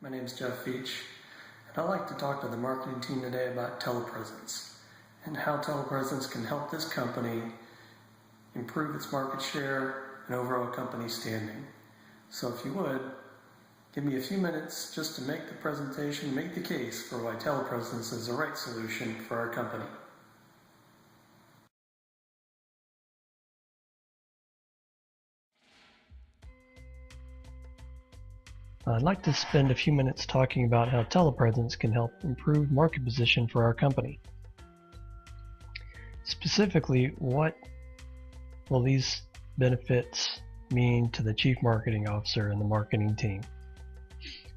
My name is Jeff Veatch, and I'd like to talk to the marketing team today about telepresence and how telepresence can help this company improve its market share and overall company standing. So if you would, give me a few minutes just to make the presentation, make the case for why telepresence is the right solution for our company. I'd like to spend a few minutes talking about how telepresence can help improve market position for our company. Specifically, what will these benefits mean to the Chief Marketing Officer and the marketing team?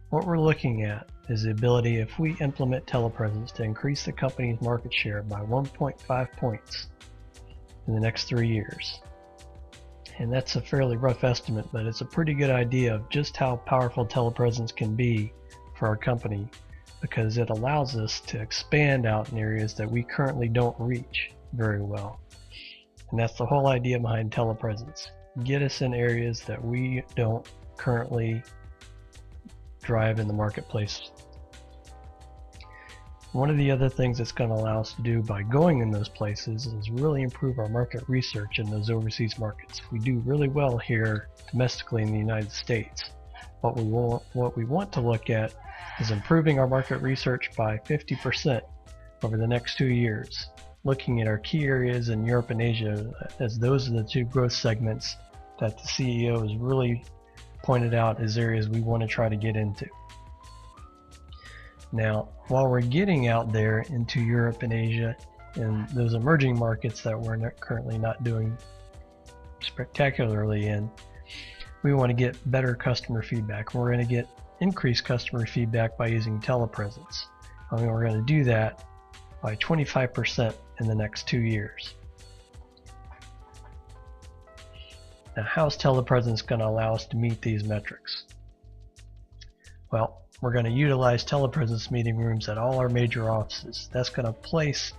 What we're looking at is the ability, if we implement telepresence, to increase the company's market share by 1.5 points in the next 3 years. And that's a fairly rough estimate, but it's a pretty good idea of just how powerful telepresence can be for our company, because it allows us to expand out in areas that we currently don't reach very well. And that's the whole idea behind telepresence. Get us in areas that we don't currently drive in the marketplace. One of the other things it's going to allow us to do by going in those places is really improve our market research in those overseas markets. We do really well here domestically in the United States. What we want to look at is improving our market research by 50% over the next 2 years, looking at our key areas in Europe and Asia, as those are the two growth segments that the CEO has really pointed out as areas we want to try to get into. Now, while we're getting out there into Europe and Asia and those emerging markets that we're currently not doing spectacularly in, we want to get better customer feedback. We're going to get increased customer feedback by using telepresence. And we're going to do that by 25% in the next 2 years. Now, how's telepresence going to allow us to meet these metrics? Well, we're going to utilize telepresence meeting rooms at all our major offices. That's going to place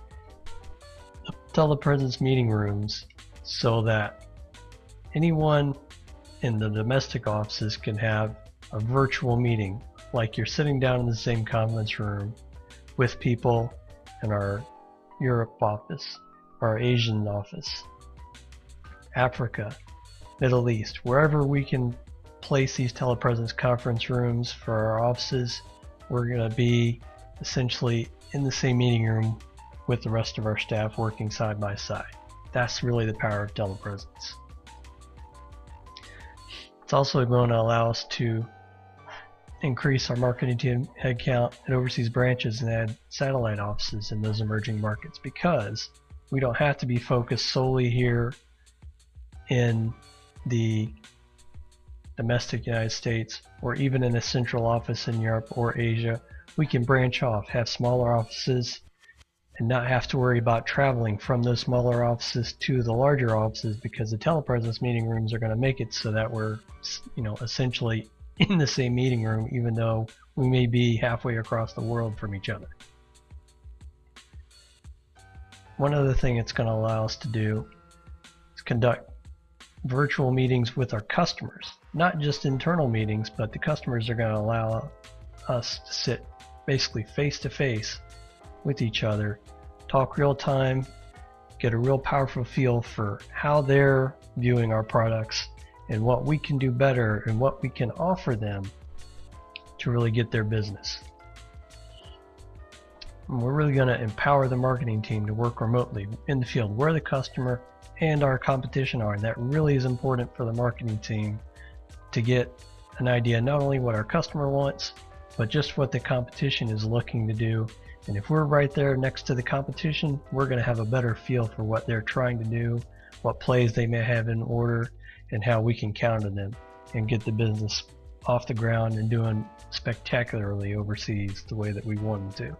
the telepresence meeting rooms so that anyone in the domestic offices can have a virtual meeting, like you're sitting down in the same conference room with people in our Europe office, our Asian office, Africa, Middle East, wherever we can place these telepresence conference rooms for our offices. We're going to be essentially in the same meeting room with the rest of our staff working side by side. That's really the power of telepresence. It's also going to allow us to increase our marketing team headcount at overseas branches and add satellite offices in those emerging markets, because we don't have to be focused solely here in the domestic United States or even in a central office in Europe or Asia. We can branch off, have smaller offices, and not have to worry about traveling from those smaller offices to the larger offices, because the telepresence meeting rooms are going to make it so that we're, essentially in the same meeting room, even though we may be halfway across the world from each other. One other thing it's going to allow us to do is conduct virtual meetings with our customers. Not just internal meetings, but the customers are going to allow us to sit basically face to face with each other, talk real time, get a real powerful feel for how they're viewing our products and what we can do better and what we can offer them to really get their business. And we're really going to empower the marketing team to work remotely in the field where the customer and our competition are. That really is important for the marketing team to get an idea not only what our customer wants, but just what the competition is looking to do. And if we're right there next to the competition, we're going to have a better feel for what they're trying to do, what plays they may have in order, and how we can counter them and get the business off the ground and doing spectacularly overseas the way that we want them to.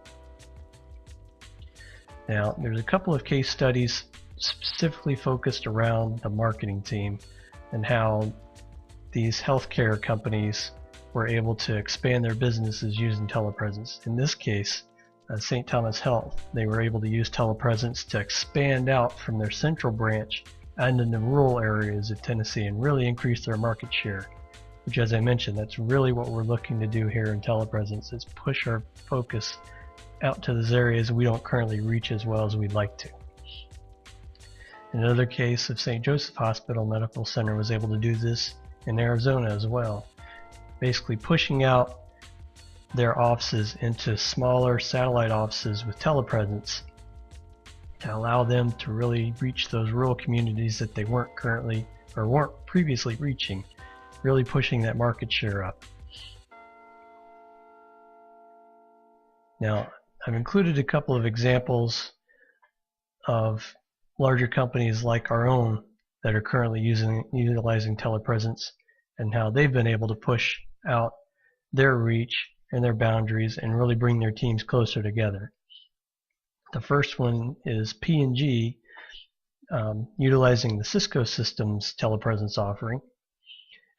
Now, there's a couple of case studies specifically focused around the marketing team and how these healthcare companies were able to expand their businesses using telepresence. In this case, St. Thomas Health, they were able to use telepresence to expand out from their central branch and in the rural areas of Tennessee and really increase their market share. which, as I mentioned, that's really what we're looking to do here in Telepresence, is push our focus out to those areas we don't currently reach as well as we'd like to. In another case of St. Joseph Hospital Medical Center was able to do this in Arizona as well, basically pushing out their offices into smaller satellite offices with telepresence to allow them to really reach those rural communities that they weren't previously reaching, really pushing that market share up. Now, I've included a couple of examples of larger companies like our own that are currently utilizing telepresence and how they've been able to push out their reach and their boundaries and really bring their teams closer together. The first one is P&G, utilizing the Cisco Systems telepresence offering.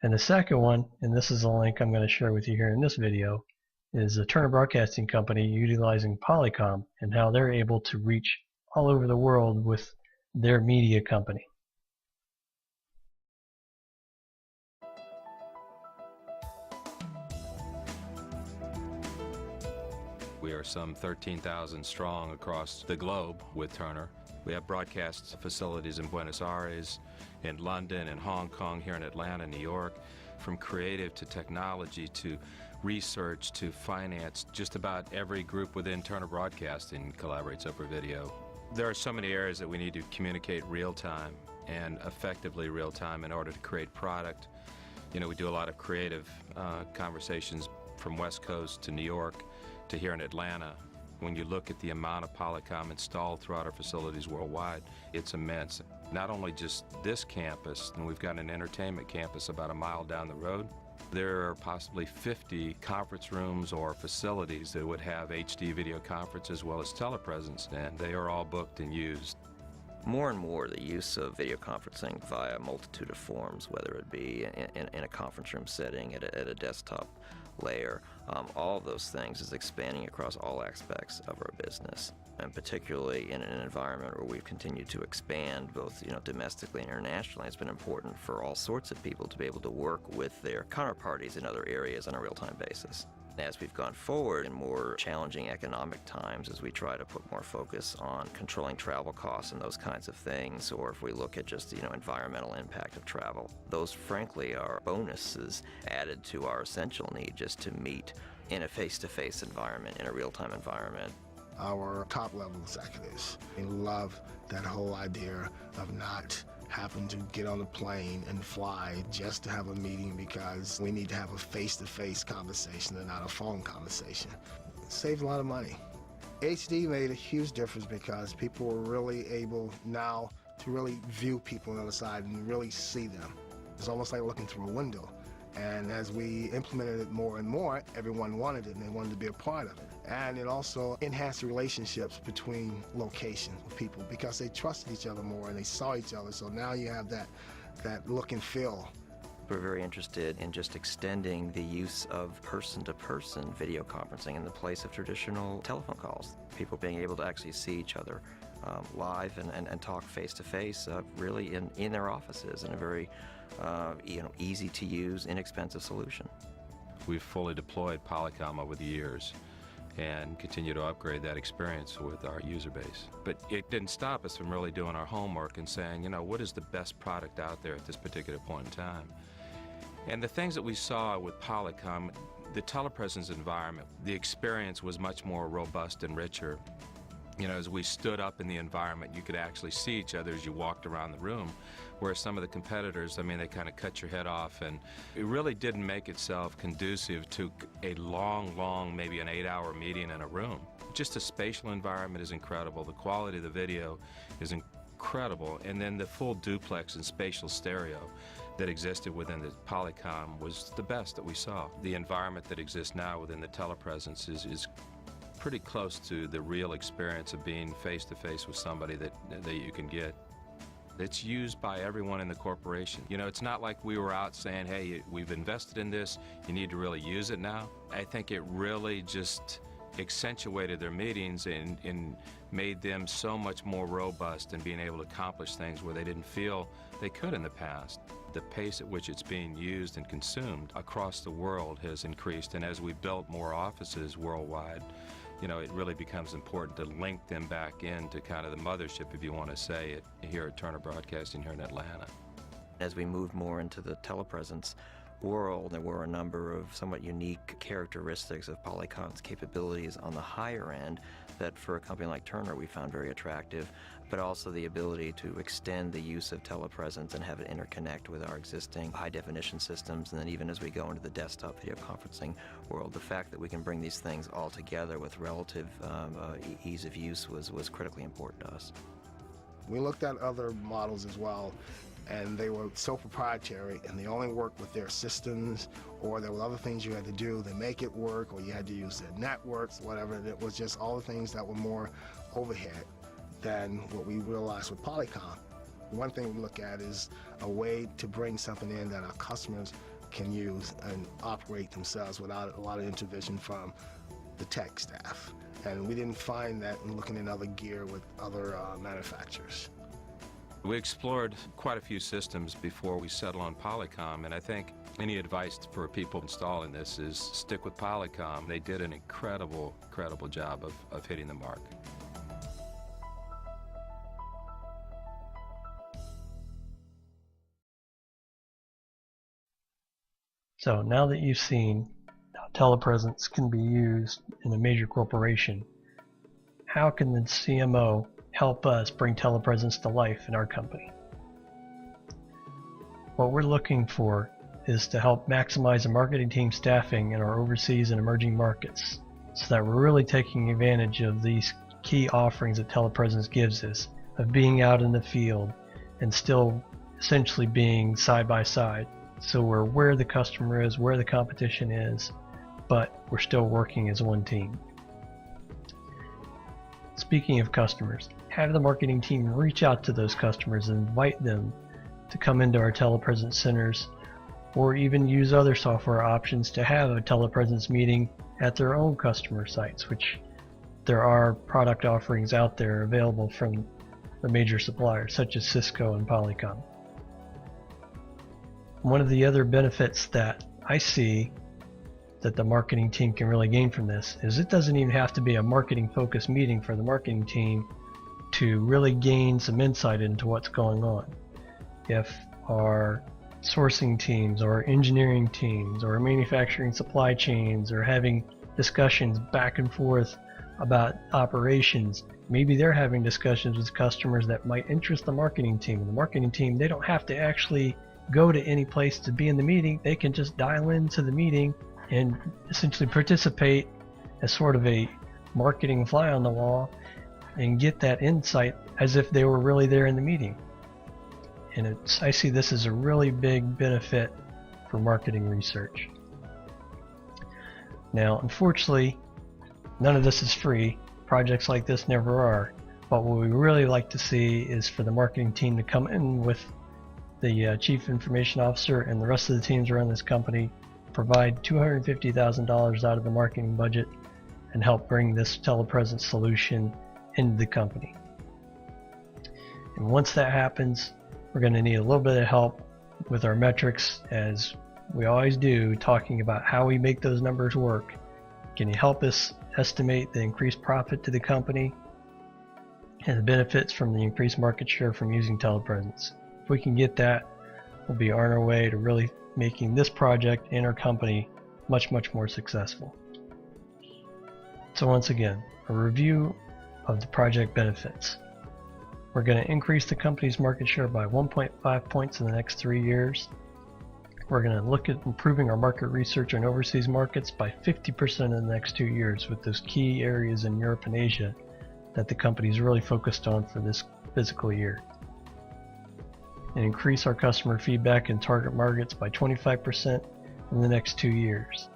And the second one, and this is a link I'm going to share with you here in this video, is the Turner Broadcasting Company utilizing Polycom and how they're able to reach all over the world with their media company. We are some 13,000 strong across the globe with Turner. We have broadcast facilities in Buenos Aires, in London, in Hong Kong, here in Atlanta, New York. From creative to technology to research to finance, just about every group within Turner Broadcasting collaborates over video. There are so many areas that we need to communicate real time and effectively real time in order to create product. You know, we do a lot of creative conversations from West Coast to New York to here in Atlanta. When you look at the amount of Polycom installed throughout our facilities worldwide, it's immense. Not only just this campus, and we've got an entertainment campus about a mile down the road, there are possibly 50 conference rooms or facilities that would have HD video conference as well as telepresence, and they are all booked and used. More and more, the use of video conferencing via a multitude of forms, whether it be in a conference room setting, at a desktop layer, all of those things is expanding across all aspects of our business, and particularly in an environment where we've continued to expand both domestically and internationally. It's been important for all sorts of people to be able to work with their counterparties in other areas on a real-time basis. As we've gone forward in more challenging economic times, as we try to put more focus on controlling travel costs and those kinds of things, or if we look at just environmental impact of travel, those frankly are bonuses added to our essential need just to meet in a face-to-face environment, in a real-time environment. Our top-level executives, they love that whole idea of not having to get on a plane and fly just to have a meeting, because we need to have a face-to-face conversation and not a phone conversation. It saves a lot of money. HD made a huge difference because people were really able now to really view people on the other side and really see them. It's almost like looking through a window. And as we implemented it more and more, everyone wanted it and they wanted to be a part of it. And it also enhanced the relationships between locations with people because they trusted each other more and they saw each other. So now you have that look and feel. We're very interested in just extending the use of person-to-person video conferencing in the place of traditional telephone calls. People being able to actually see each other live and talk face-to-face really in their offices in a very easy to use, inexpensive solution. We've fully deployed Polycom over the years and continue to upgrade that experience with our user base. But it didn't stop us from really doing our homework and saying, what is the best product out there at this particular point in time? And the things that we saw with Polycom, the telepresence environment, the experience was much more robust and richer. As we stood up in the environment, you could actually see each other as you walked around the room, whereas some of the competitors, they kind of cut your head off, and it really didn't make itself conducive to a long, maybe an 8-hour meeting in a room. Just the spatial environment is incredible. The quality of the video is incredible, and then the full duplex and spatial stereo that existed within the Polycom was the best that we saw. The environment that exists now within the telepresence is pretty close to the real experience of being face-to-face with somebody that you can get. It's used by everyone in the corporation. It's not like we were out saying, hey, we've invested in this, you need to really use it now. I think it really just accentuated their meetings and made them so much more robust in being able to accomplish things where they didn't feel they could in the past. the pace at which it's being used and consumed across the world has increased. And as we build more offices worldwide, you know, it really becomes important to link them back into kind of the mothership, if you want to say it, here at Turner Broadcasting here in Atlanta. As we moved more into the telepresence world, there were a number of somewhat unique characteristics of Polycom's capabilities on the higher end that for a company like Turner we found very attractive, but also the ability to extend the use of telepresence and have it interconnect with our existing high-definition systems. And then even as we go into the desktop video conferencing world, the fact that we can bring these things all together with relative ease of use was critically important to us. We looked at other models as well, and they were so proprietary, and they only worked with their systems, or there were other things you had to do to make it work, or you had to use their networks, whatever. It was just all the things that were more overhead than what we realized with Polycom. One thing we look at is a way to bring something in that our customers can use and operate themselves without a lot of intervention from the tech staff. And we didn't find that in looking at other gear with other manufacturers. We explored quite a few systems before we settled on Polycom, and I think any advice for people installing this is stick with Polycom. They did an incredible job of hitting the mark. So now that you've seen how telepresence can be used in a major corporation, how can the CMO help us bring telepresence to life in our company? What we're looking for is to help maximize the marketing team staffing in our overseas and emerging markets so that we're really taking advantage of these key offerings that telepresence gives us, of being out in the field and still essentially being side by side. So we're where the customer is, where the competition is, but we're still working as one team. Speaking of customers, have the marketing team reach out to those customers and invite them to come into our telepresence centers, or even use other software options to have a telepresence meeting at their own customer sites, which there are product offerings out there available from the major suppliers such as Cisco and Polycom. One of the other benefits that I see that the marketing team can really gain from this is it doesn't even have to be a marketing focused meeting for the marketing team to really gain some insight into what's going on. If our sourcing teams or engineering teams or manufacturing supply chains are having discussions back and forth about operations, maybe they're having discussions with customers that might interest the marketing team. And the marketing team, they don't have to actually go to any place to be in the meeting. They can just dial into the meeting and essentially participate as sort of a marketing fly on the wall and get that insight as if they were really there in the meeting. And I see this as a really big benefit for marketing research. Now, unfortunately, none of this is free. Projects like this never are. But what we really like to see is for the marketing team to come in with the Chief Information Officer and the rest of the teams around this company, provide $250,000 out of the marketing budget and help bring this telepresence solution into the company. And once that happens, we're going to need a little bit of help with our metrics, as we always do, talking about how we make those numbers work. Can you help us estimate the increased profit to the company and the benefits from the increased market share from using telepresence? If we can get that, we'll be on our way to really making this project and our company much more successful. So once again, a review of the project benefits. We're going to increase the company's market share by 1.5 points in the next 3 years. We're going to look at improving our market research in overseas markets by 50% in the next 2 years, with those key areas in Europe and Asia that the company is really focused on for this fiscal year. And increase our customer feedback in target markets by 25% in the next 2 years.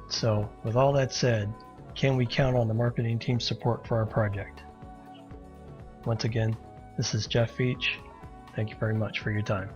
So, with all that said, can we count on the marketing team's support for our project? Once again, this is Jeff Veatch. Thank you very much for your time.